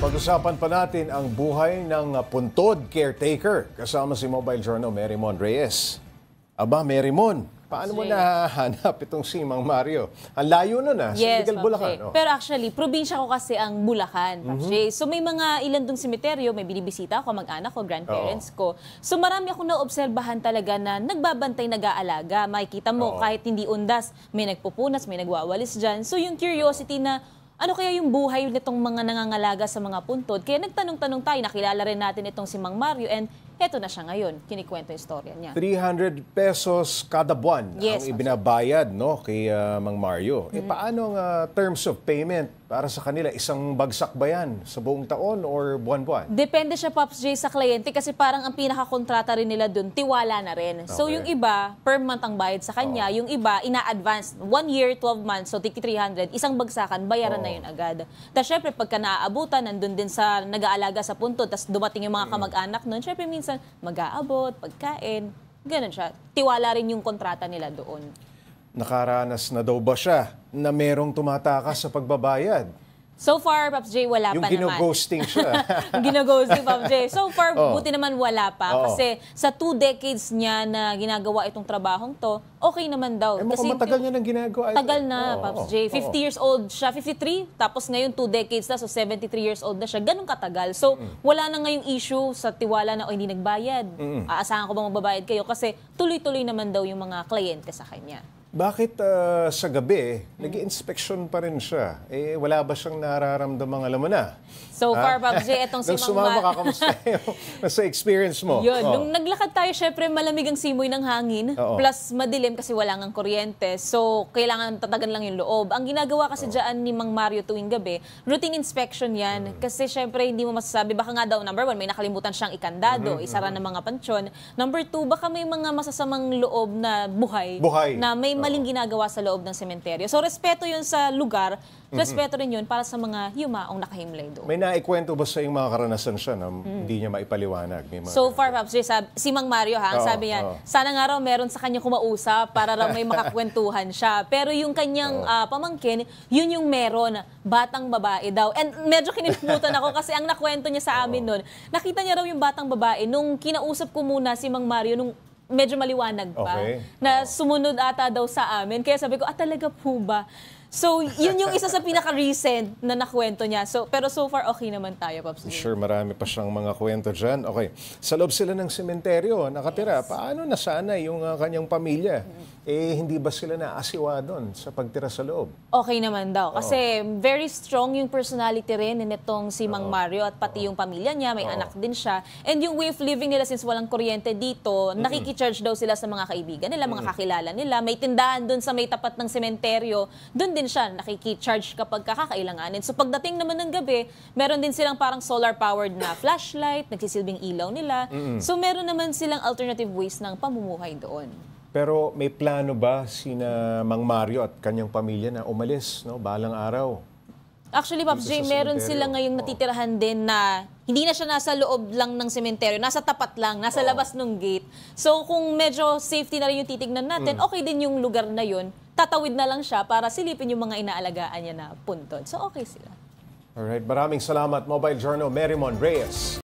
Pag-usapan pa natin ang buhay ng puntod caretaker kasama si Mobile Journal Merymon Reyes. Aba, Merymon, paano mo nahahanap itong si Mang Mario? Ang layo nun sa Ligal, Bulacan. Oh. Pero actually, probinsya ko kasi ang Bulacan, So may mga ilan dong semeteryo, may binibisita ako, mag-anak ko, grandparents ko. So marami akong naobserbahan talaga na nagbabantay, nag-aalaga. Makikita mo, kahit hindi undas, may nagpupunas, may nagwawalis dyan. So yung curiosity na, ano kaya yung buhay nitong mga nangangalaga sa mga puntod? Kaya nagtanong-tanong tayo, nakilala rin natin itong si Mang Mario, and eto na siya ngayon, kinikwento yung istorya niya. 300 pesos kada buwan ang ibinabayad kay Mang Mario. Paano ang terms of payment para sa kanila? Isang bagsak ba yan sa buong taon or buwan-buwan? Depende siya, Pops J, sa kliyente kasi parang ang pinakakontrata rin nila dun, tiwala na rin. So yung iba, per month ang bayad sa kanya. Yung iba, ina-advance. 1 year, 12 months, so 300, isang bagsakan, bayaran na yun agad. Tapos syempre, pagka naaabutan, nandun din sa nag-aalaga sa puntod, tapos dumating yung mga kamag-anak nun, syempre minsan, mag-aabot, pagkain, ganun siya. Tiwala rin yung kontrata nila doon. Nakaranas na daw ba siya na merong tumatakas sa pagbabayad? So far, Pops J, wala pa naman. Yung gino-ghosting siya. Gino-ghosting, Pops J. So far, buti naman wala pa. Kasi sa 2 decades niya na ginagawa itong trabahong to, okay naman daw. Kasi matagal niya nang ginagawa ito. Tagal na, Pops J. 50 years old siya, 53. Tapos ngayon, 2 decades na, so 73 years old na siya. Ganun katagal. So, wala na ngayong issue sa tiwala na, hindi nagbayad. Aasahan ko ba magbabayad kayo? Kasi tuloy-tuloy naman daw yung mga kliyente sa kanya. Bakit sa gabi, nag-i-inspection pa rin siya? Wala ba siyang nararamdamang, alam mo na? So far, Pops J, itong si Mang Mario. Nung kamusta sa experience mo? Yun, nung naglakad tayo, syempre malamig ang simoy ng hangin, plus madilim kasi wala ngang kuryente. So, kailangan tatagan lang yung loob. Ang ginagawa kasi dyan ni Mang Mario tuwing gabi, routine inspection yan. Kasi syempre, hindi mo masasabi, baka nga daw, number 1, may nakalimutan siyang ikandado, isara ng mga pansyon. Number 2, baka may mga masasamang loob na buhay. Na may maling ginagawa sa loob ng sementeryo. So, respeto yun sa lugar, respeto rin yun para sa mga yumaong nakahimlay doon. May naikwento ba sa yung mga karanasan siya na hindi niya maipaliwanag? So far, Pops J, si Mang Mario, sabi niya, sana nga raw meron sa kanya kumausap para raw may makakwentuhan siya. Pero yung kanyang pamangkin, yun yung meron, batang babae daw. And medyo kinilimutan ako kasi ang nakwento niya sa amin noon, nakita niya raw yung batang babae nung kinausap ko muna si Mang Mario nung medyo maliwanag pa, na sumunod ata daw sa amin. Kaya sabi ko, talaga po ba? So, yun yung isa sa pinaka-recent na nakwento niya. So, pero so far, okay naman tayo, Pops. Sure, marami pa siyang mga kwento dyan. Okay. Sa loob sila ng sementeryo, nakatira. Paano na sana yung kanyang pamilya? Hindi ba sila naasiwa doon sa pagtira sa loob? Okay naman daw. Kasi very strong yung personality rin nitong si Mang Mario at pati yung pamilya niya, may anak din siya. And yung way of living nila since walang kuryente dito, nakikicharge daw sila sa mga kaibigan nila, mga kakilala nila. May tindahan doon sa may tapat ng sementeryo. Doon din siya nakiki-charge kapag kakailanganin. So pagdating naman ng gabi, meron din silang parang solar-powered na flashlight, nagsisilbing ilaw nila. So meron naman silang alternative ways ng pamumuhay doon. Pero may plano ba sina Mang Mario at kanyang pamilya na umalis, balang araw? Actually, Pops J, meron sila ngayong natitirahan din na hindi na siya nasa loob lang ng sementeryo, nasa tapat lang, nasa labas ng gate. So kung medyo safety na rin yung titignan natin, okay din yung lugar na yun. Tatawid na lang siya para silipin yung mga inaalagaan niya na puntod. So okay sila. Alright, maraming salamat, Mobile Journal Merymon Reyes.